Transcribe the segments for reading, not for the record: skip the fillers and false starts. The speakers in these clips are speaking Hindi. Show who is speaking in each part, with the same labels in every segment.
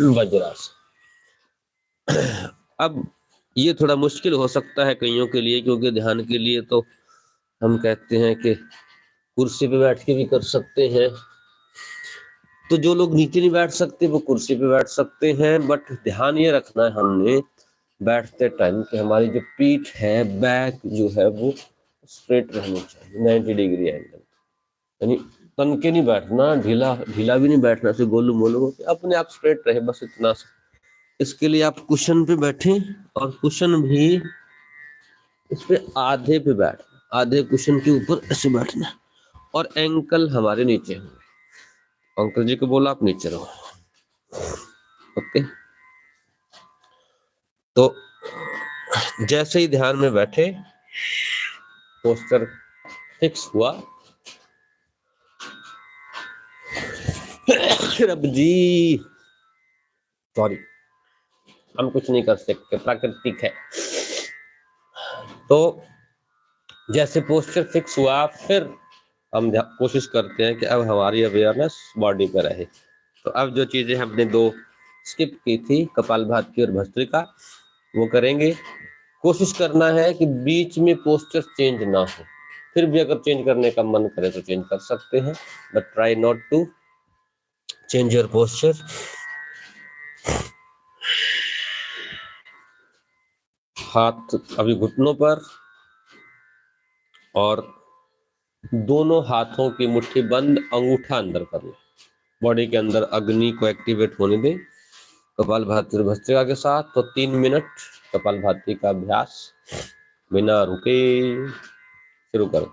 Speaker 1: वज्रासन। अब ये थोड़ा मुश्किल हो सकता है कईयों के लिए, क्योंकि ध्यान के लिए तो हम कहते हैं कि कुर्सी पे बैठ के भी कर सकते हैं। तो जो लोग नीचे नहीं बैठ सकते वो कुर्सी पे बैठ सकते हैं, बट ध्यान ये रखना है हमने बैठते टाइम कि हमारी जो पीठ है, बैक जो है वो स्ट्रेट रहनी चाहिए, 90 डिग्री एंगल। यानी तन के नहीं बैठना, ढीला ढीला भी नहीं बैठना से गोलू मोलू हो, अपने आप स्ट्रेट रहे, बस इतना सा। इसके लिए आप कुशन पे बैठे, और कुशन भी इस पे आधे पे बैठना, आधे कुशन के ऊपर ऐसे बैठना, और एंकल हमारे नीचे होंगे। अंकल जी को बोला आप नीचे रहो। ओके, तो जैसे ही ध्यान में बैठे, पोस्टर फिक्स हुआ, रब जी सॉरी, हम कुछ नहीं कर सकते, प्राकृतिक है। तो जैसे पोस्टर फिक्स हुआ, फिर हम कोशिश करते हैं कि अब हमारी अवेयरनेस बॉडी पर रहे। तो अब जो चीजें हमने दो स्किप की थी, कपालभाति और भस्त्रिका, वो करेंगे। कोशिश करना है कि बीच में पोस्टर चेंज ना हो। फिर भी अगर चेंज करने का मन करे तो चेंज कर सकते हैं, but try not to change your posture. हाथ अभी घुटनों पर, और दोनों हाथों की मुट्ठी बंद, अंगूठा अंदर कर लो, बॉडी के अंदर अग्नि को एक्टिवेट होने दें कपालभाति और भस्त्रिका के साथ। तो 3 मिनट कपालभाति का अभ्यास बिना रुके शुरू करो।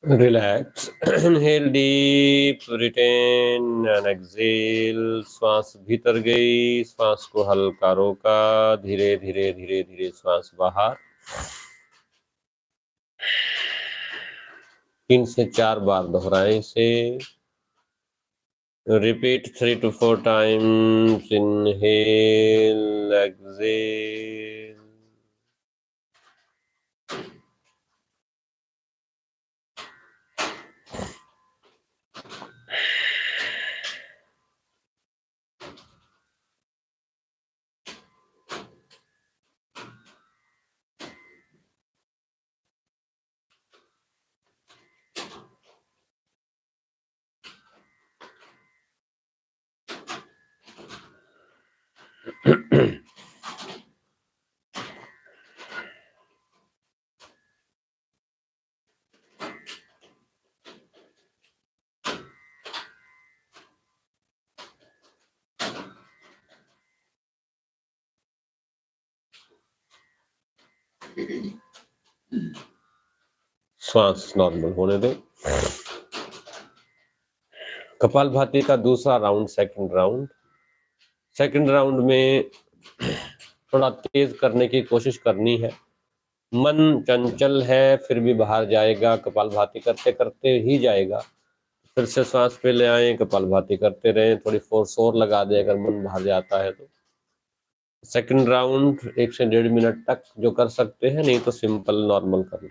Speaker 1: Relax, inhale deep, retain and exhale. श्वास भीतर गई, श्वास को हल्का रोका, धीरे धीरे धीरे धीरे श्वास बाहर। 3 से 4 बार दोहराएं इसे। Repeat 3 to 4 times, inhale, exhale। श्वास नॉर्मल होने दें। कपालभाति का दूसरा राउंड, सेकंड राउंड में थोड़ा तेज करने की कोशिश करनी है। मन चंचल है फिर भी बाहर जाएगा, कपालभाति करते करते ही जाएगा। फिर से सांस पे ले आए, कपालभाति करते रहे, थोड़ी फोर्स और लगा दे अगर मन बाहर जाता है तो। सेकंड राउंड 1 से 1.5 मिनट तक जो कर सकते हैं, नहीं तो सिंपल नॉर्मल कर लो।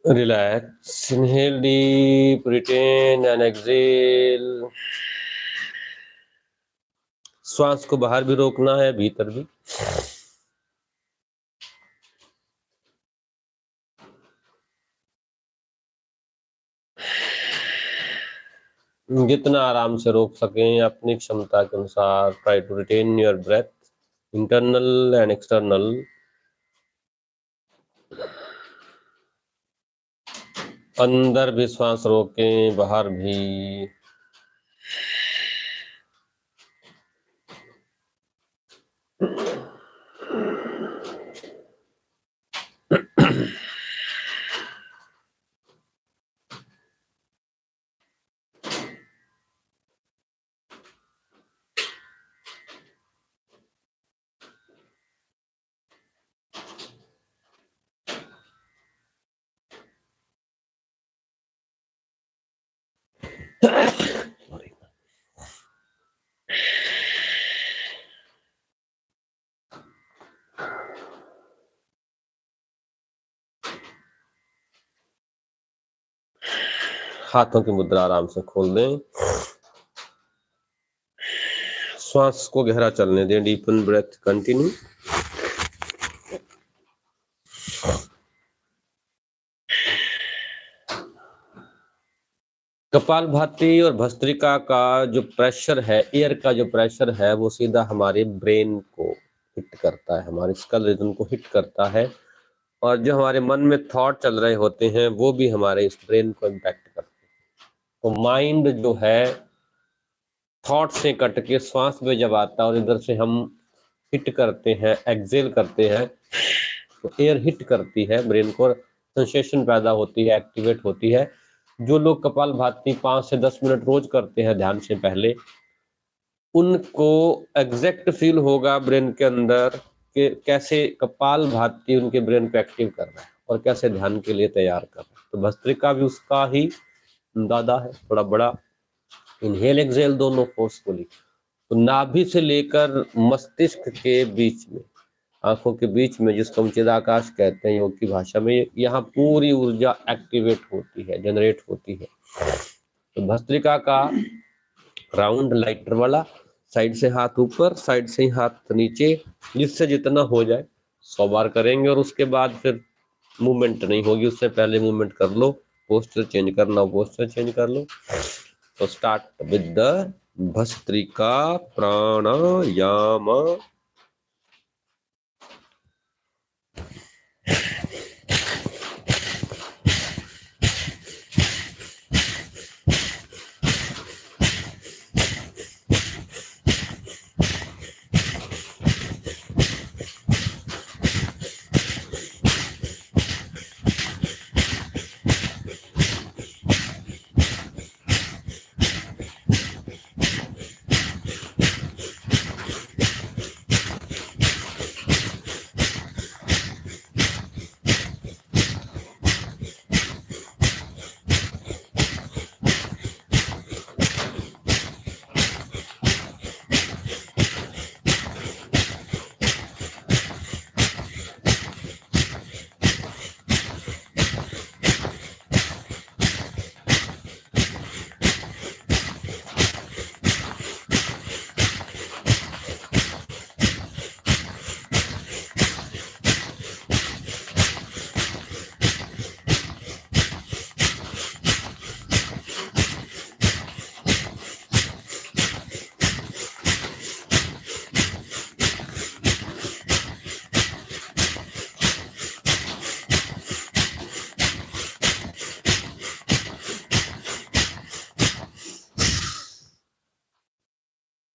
Speaker 1: Relax, inhale deep, retain and exhale. श्वास को बाहर भी रोकना है, भीतर भी। जितना आराम से रोक सकें अपनी क्षमता के अनुसार। Try to retain your breath, internal and external. अंदर भी श्वास रोकें, बाहर भी। हाथों की मुद्रा आराम से खोल दें। श्वास को गहरा चलने दें। Deepen breath, continue. कपालभाति और भस्त्रिका का जो प्रेशर है, एयर का जो प्रेशर है, वो सीधा हमारे ब्रेन को हिट करता है, हमारे स्कल रिदम को हिट करता है। और जो हमारे मन में थॉट चल रहे होते हैं वो भी हमारे इस ब्रेन को इम्पैक्ट करते हैं। तो माइंड जो है थॉट से कट के श्वास में जब आता है और इधर से हम हिट करते हैं, एक्सेल करते हैं, तो एयर हिट करती है ब्रेन को, सेंसेशन पैदा होती है, एक्टिवेट होती है। जो लोग कपालभाति 5 से 10 मिनट रोज करते हैं ध्यान से पहले, उनको एग्जैक्ट फील होगा ब्रेन के अंदर कि कैसे कपालभाति उनके ब्रेन को एक्टिव कर रहा है और कैसे ध्यान के लिए तैयार कर रहा है। तो भस्त्रिका भी उसका ही दादा है, थोड़ा बड़ा। इनहेल एक्सहेल दोनों फोर्सफुली। तो नाभि से लेकर मस्तिष्क के बीच में, आंखों के बीच में, जिसको हम चिदाकाश कहते हैं योग की भाषा में, यहाँ पूरी ऊर्जा एक्टिवेट होती है, जनरेट होती है। तो भस्त्रिका का राउंड लाइटर वाला, साइड से हाथ ऊपर, साइड से ही हाथ नीचे, जिससे जितना हो जाए 100 बार करेंगे। और उसके बाद फिर मूवमेंट नहीं होगी, उससे पहले मूवमेंट कर लो, पोस्टर चेंज करना पोस्टर चेंज कर लो। तो start with the bhastrika pranayama.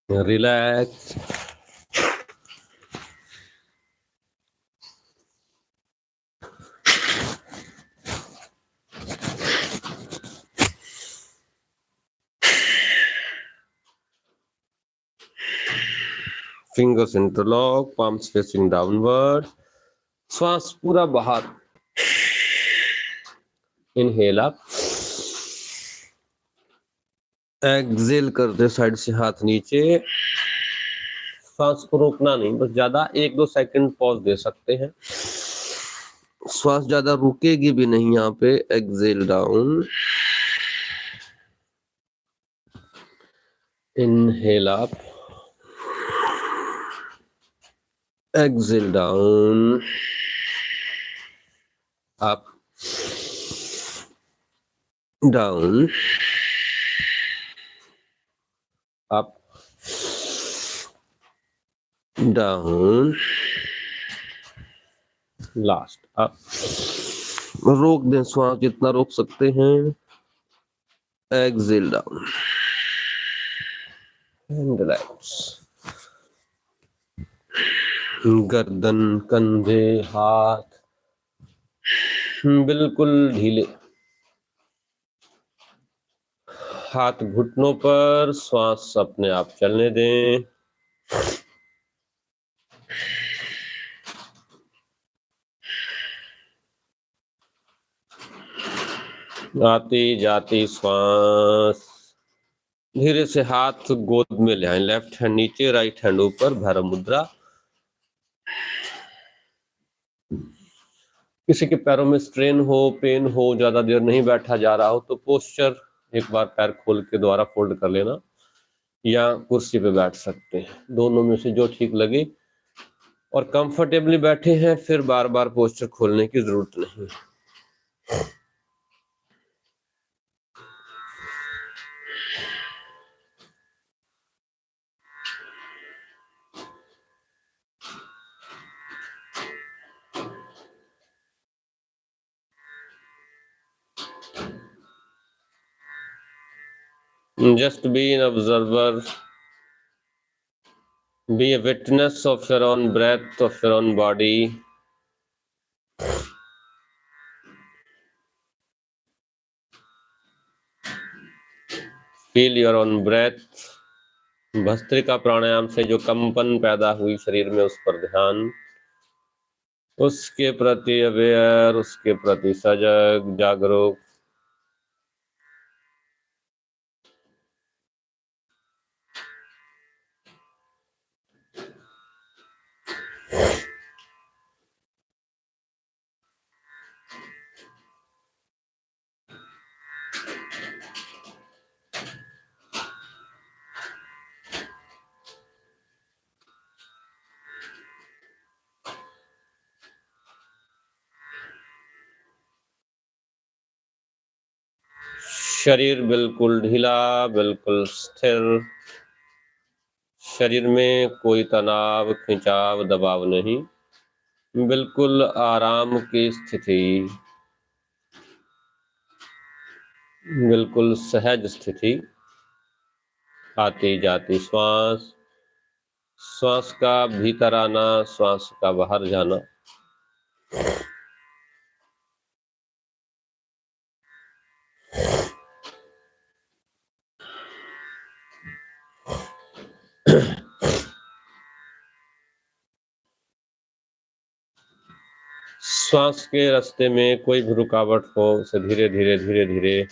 Speaker 1: Relax. Fingers interlock, palms facing downward, श्वास पूरा बाहर, इनहेल अप, एक्सहेल करते साइड से हाथ नीचे। श्वास को रोकना नहीं, बस ज्यादा 1-2 सेकंड पॉज दे सकते हैं। श्वास ज्यादा रुकेगी भी नहीं यहाँ पे। Exhale down, inhale up, exhale down, up, down, up, down, last up. रोक दें श्वास जितना रोक सकते हैं। Exhale down, relax. गर्दन, कंधे, हाथ बिल्कुल ढीले। हाथ घुटनों पर, श्वास अपने आप चलने दें। आती जाती श्वास। धीरे से हाथ गोद में ले आए, लेफ्ट हैंड नीचे, राइट हैंड ऊपर, भैरव मुद्रा। किसी के पैरों में स्ट्रेन हो, पेन हो, ज्यादा देर नहीं बैठा जा रहा हो, तो पोस्चर एक बार पैर खोल के दोबारा फोल्ड कर लेना, या कुर्सी पे बैठ सकते हैं, दोनों में से जो ठीक लगे। और कंफर्टेबली बैठे हैं, फिर बार बार पोस्चर खोलने की जरूरत नहीं। Just be an observer, be a witness of your own breath, of your own body. Feel your own breath. Bhastrika pranayama से जो कंपन पैदा हुई शरीर में, उस पर ध्यान, उसके प्रति अवेयर, उसके प्रति सजग, जागरूक। शरीर बिल्कुल ढीला, बिल्कुल स्थिर। शरीर में कोई तनाव, खिंचाव, दबाव नहीं, बिल्कुल आराम की स्थिति, बिल्कुल सहज स्थिति। आती जाती श्वास, श्वास का भीतर आना, श्वास का बाहर जाना। श्वास के रास्ते में कोई भी रुकावट हो, उसे धीरे धीरे धीरे धीरे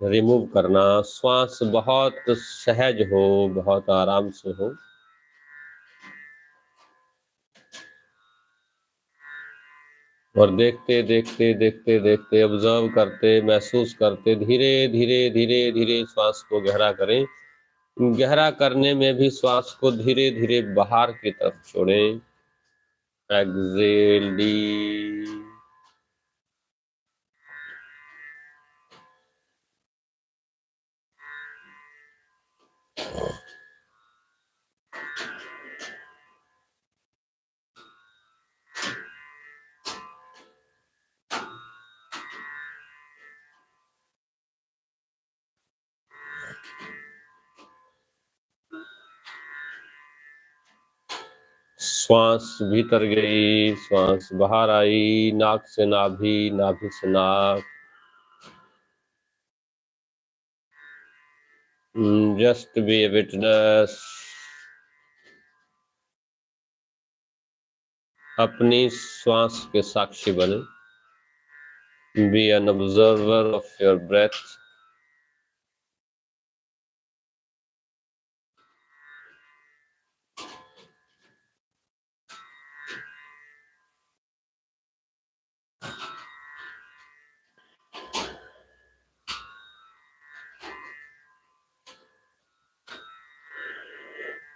Speaker 1: रिमूव करना। श्वास बहुत सहज हो, बहुत आराम से हो। और देखते देखते देखते देखते, ऑब्जर्व करते, महसूस करते, धीरे धीरे धीरे धीरे श्वास को गहरा करें। गहरा करने में भी श्वास को धीरे धीरे बाहर की तरफ छोड़ें। Exhale deep. श्वास भीतर गई, श्वास बाहर आई, नाक से नाभि, नाभि से नाक। Just be a witness. अपनी श्वास के साक्षी बने। Be an observer of your breath.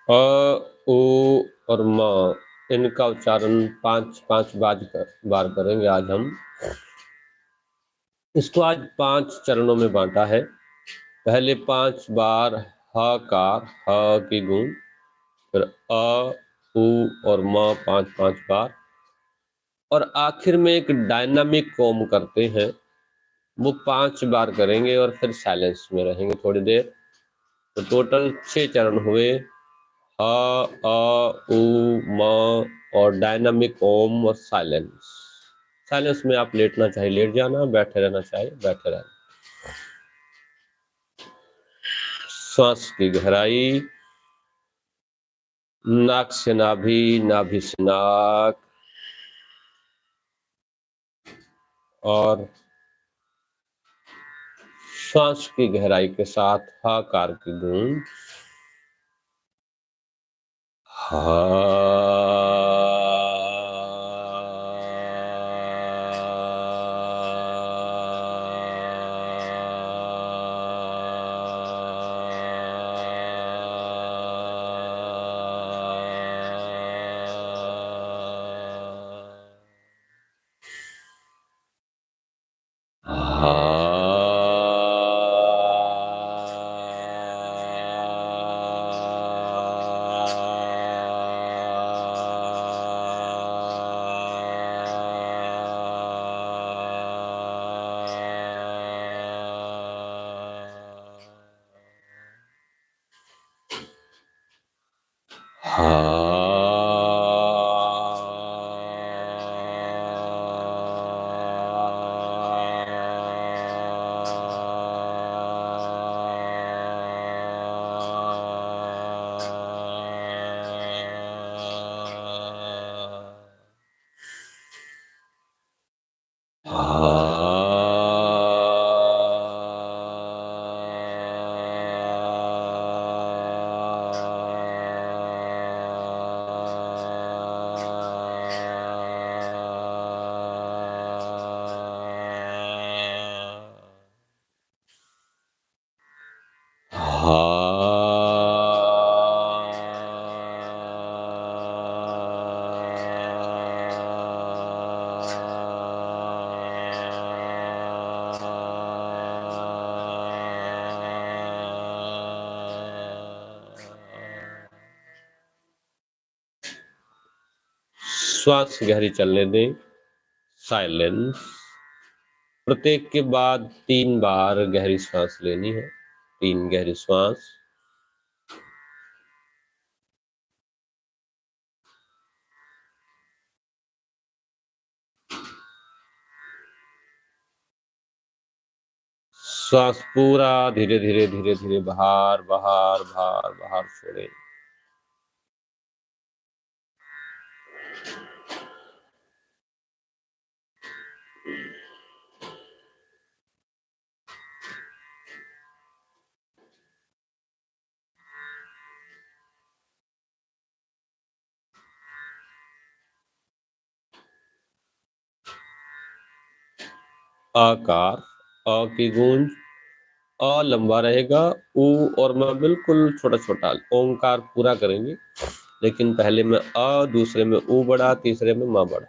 Speaker 1: अ, ओ और म, इनका उच्चारण 5-5 बार करेंगे आज हम। इसको आज 5 चरणों में बांटा है। पहले 5 बार हकार, ह की गूंज, फिर अ, उ और म 5-5 बार, और आखिर में एक डायनामिक कॉम करते हैं, वो 5 बार करेंगे और फिर साइलेंस में रहेंगे थोड़ी देर। तो टोटल 6 चरण हुए। अ, उ, म और डायनामिक ओम और साइलेंस। साइलेंस में आप लेटना चाहे लेट जाना, बैठे रहना चाहे बैठे रहना। श्वास की गहराई, नाक से नाभि, नाभि से नाक, और श्वास की गहराई के साथ हाकार की गूंज। श्वास गहरी चलने दें, साइलेंस। प्रत्येक के बाद 3 बार गहरी श्वास लेनी है, 3 गहरी श्वास। श्वास पूरा धीरे धीरे धीरे धीरे बाहर बाहर बाहर बाहर छोड़े। आकार, अ की गूंज, अ लंबा रहेगा, ऊ और म बिल्कुल छोटा छोटा। ओंकार पूरा करेंगे, लेकिन पहले में अ, दूसरे में ऊ बड़ा, तीसरे में म बड़ा।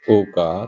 Speaker 1: ओकार,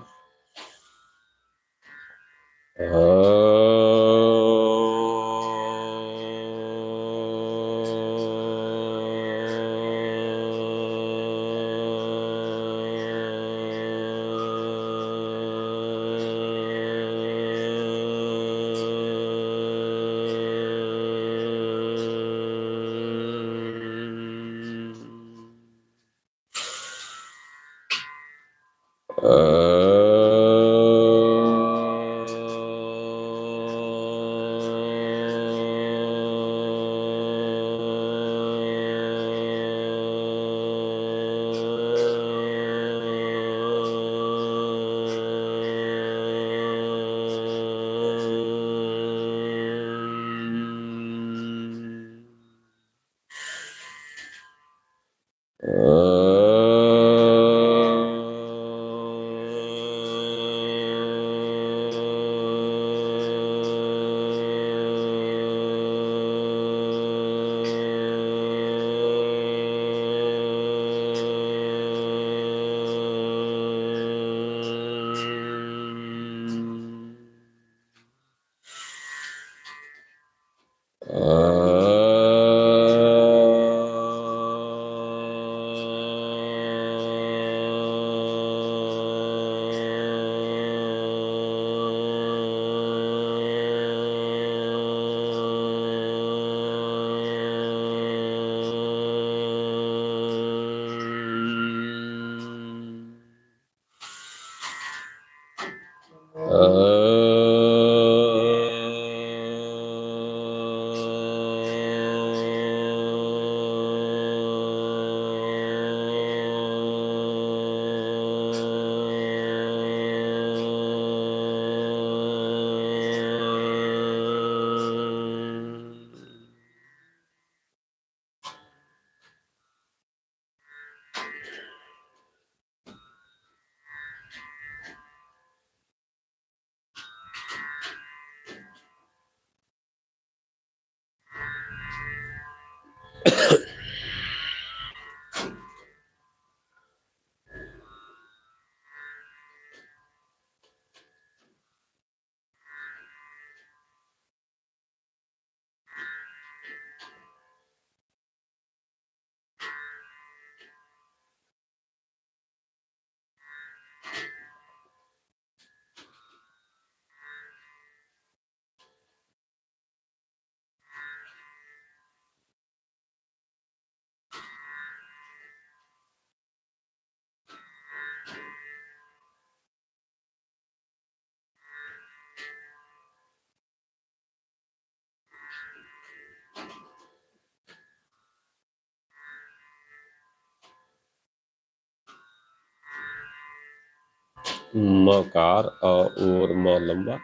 Speaker 1: मकार और म लंबा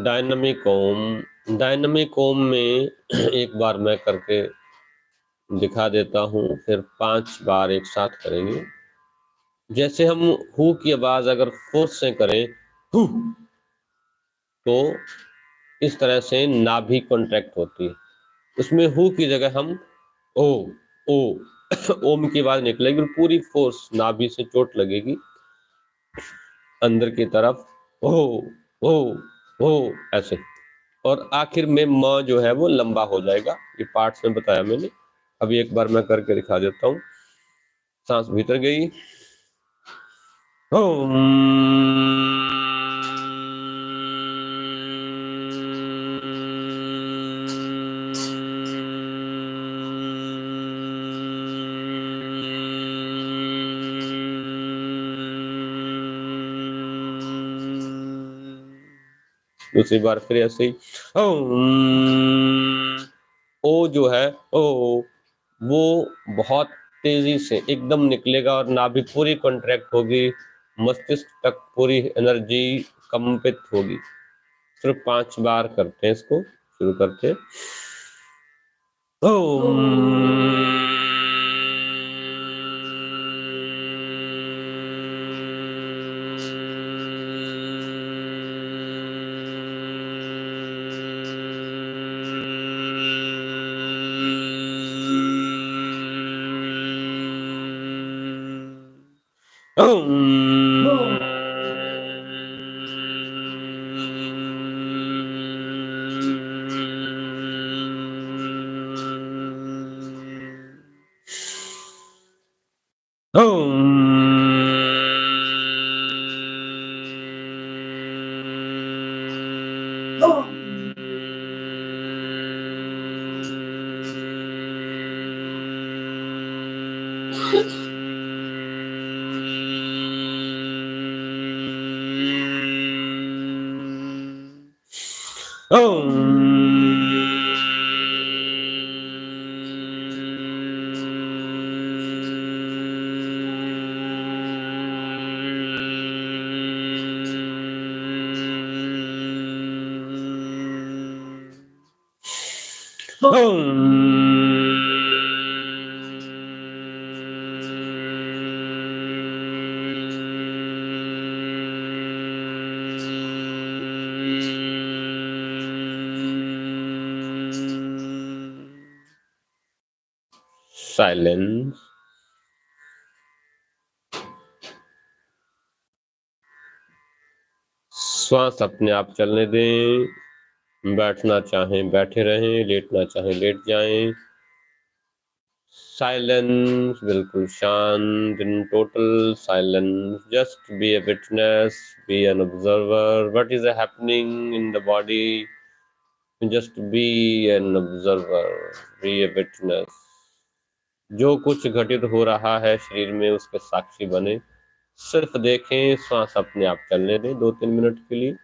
Speaker 1: डायनामिक ओम में एक बार मैं करके दिखा देता हूँ, फिर 5 बार एक साथ करेंगे। जैसे हम हु की आवाज अगर फोर्स से करें हु, तो इस तरह से नाभि कॉन्ट्रैक्ट होती है। उसमें हु की जगह हम ओ ओ ओम की आवाज निकलेगी और पूरी फोर्स नाभि से चोट लगेगी अंदर की तरफ, ओ ओ ओ ऐसे। और आखिर में म जो है वो लंबा हो जाएगा। ये पार्ट्स में बताया मैंने। अभी एक बार मैं करके दिखा देता हूँ। सांस भीतर गई, ओम, दूसरी बार फिर ऐसे ही ओम। ओ जो है ओ, वो बहुत तेजी से एकदम निकलेगा और नाभि पूरी कॉन्ट्रैक्ट होगी, मस्तिष्क तक पूरी एनर्जी कंपित होगी। सिर्फ 5 बार करते हैं इसको, शुरू करते हैं। ओम। साइलेंस। श्वास अपने आप चलने दें। बैठना चाहें बैठे रहें, लेटना चाहें लेट जाएं। साइलेंस, बिल्कुल शांत, in total silence. Just be a witness, be an observer, what is happening in the body, just be an observer, be a witness। जो कुछ घटित हो रहा है शरीर में उसके साक्षी बने, सिर्फ देखें, श्वास अपने आप चलने दें 2-3 मिनट के लिए।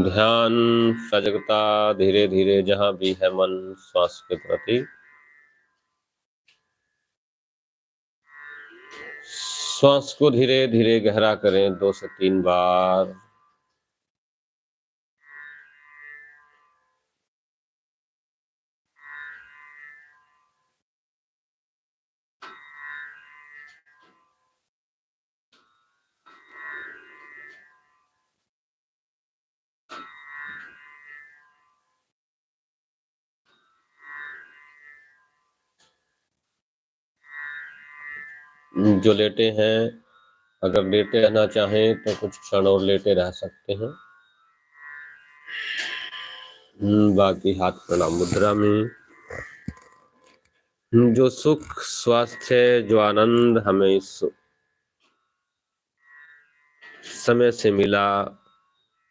Speaker 1: ध्यान, सजगता धीरे धीरे जहां भी है मन श्वास के प्रति, श्वास को धीरे धीरे गहरा करें 2 से 3 बार। जो लेटे हैं, अगर लेटे रहना चाहें तो कुछ क्षण और लेटे रह सकते हैं। बाकी हाथ प्रणाम मुद्रा में। जो सुख, स्वास्थ्य, जो आनंद हमें इस समय से मिला,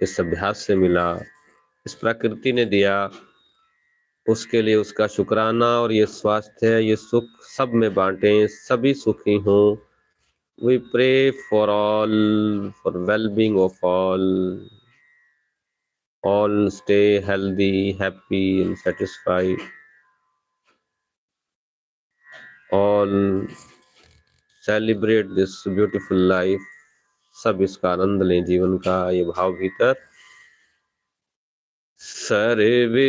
Speaker 1: इस अभ्यास से मिला, इस प्रकृति ने दिया, उसके लिए उसका शुक्राना। और ये स्वास्थ्य, ये सुख सब में बांटें, सभी सुखी हों। We pray for all, for well-being of all stay healthy, happy and satisfied. All celebrate this beautiful life. सब इसका आनंद लें, जीवन का ये भाव भीतर। सर्वे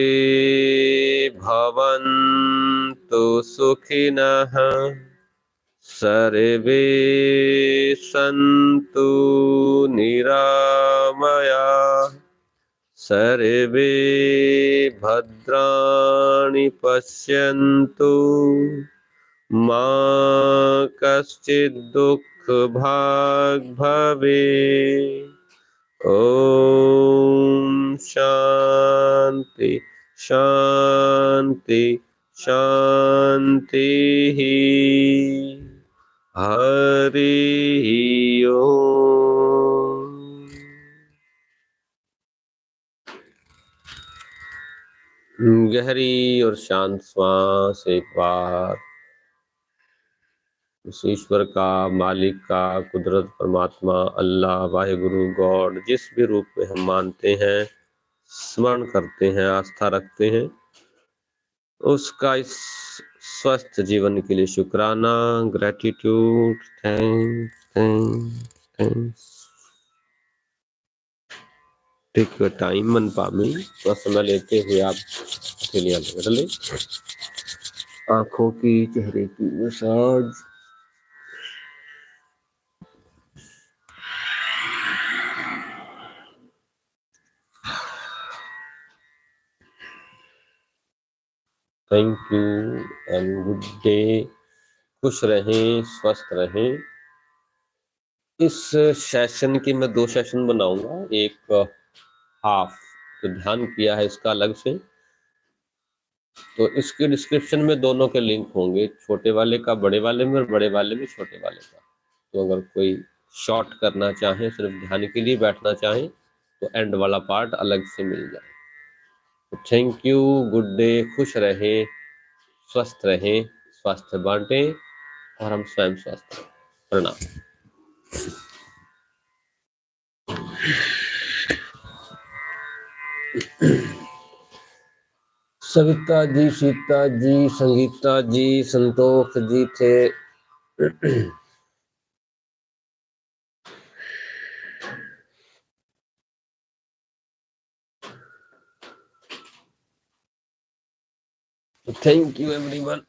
Speaker 1: भवन्तु सुखिनः, सर्वे सन्तु निरामयाः, सर्वे भद्राणि पश्यन्तु, मा कश्चित् दुःखभाग् भवेत्। ॐ शान्ति शान्ति शान्तिः। हरि ओम। गहरी और शांत श्वास एक बार उस ईश्वर का, मालिक का, कुदरत, परमात्मा, अल्लाह, वाहिगुरु, गॉड, जिस भी रूप में हम मानते हैं, स्मरण करते हैं, आस्था रखते हैं, उसका इस स्वस्थ जीवन के लिए शुक्राना, gratitude, thanks thanks thanks. Take your time मन पामी, थोड़ा समय लेते हुए आप अकेले कर ले। आंखों की, चेहरे की massage. Thank you and good day. खुश रहें, स्वस्थ रहें। इस सेशन की मैं 2 सेशन बनाऊंगा, एक हाफ जो ध्यान किया है इसका अलग से, तो इसके डिस्क्रिप्शन में दोनों के लिंक होंगे, छोटे वाले का बड़े वाले में और बड़े वाले में छोटे वाले का। तो अगर कोई शॉर्ट करना चाहे, सिर्फ ध्यान के लिए बैठना चाहे, तो एंड वाला पार्ट अलग से मिल जाए। तो थैंक यू, गुड डे, खुश रहें, स्वस्थ रहें, स्वास्थ्य बांटें और हम स्वयं स्वस्थ रहें। प्रणाम। सविता जी, सीता जी, संगीता जी, संतोष जी थे। Thank you everyone.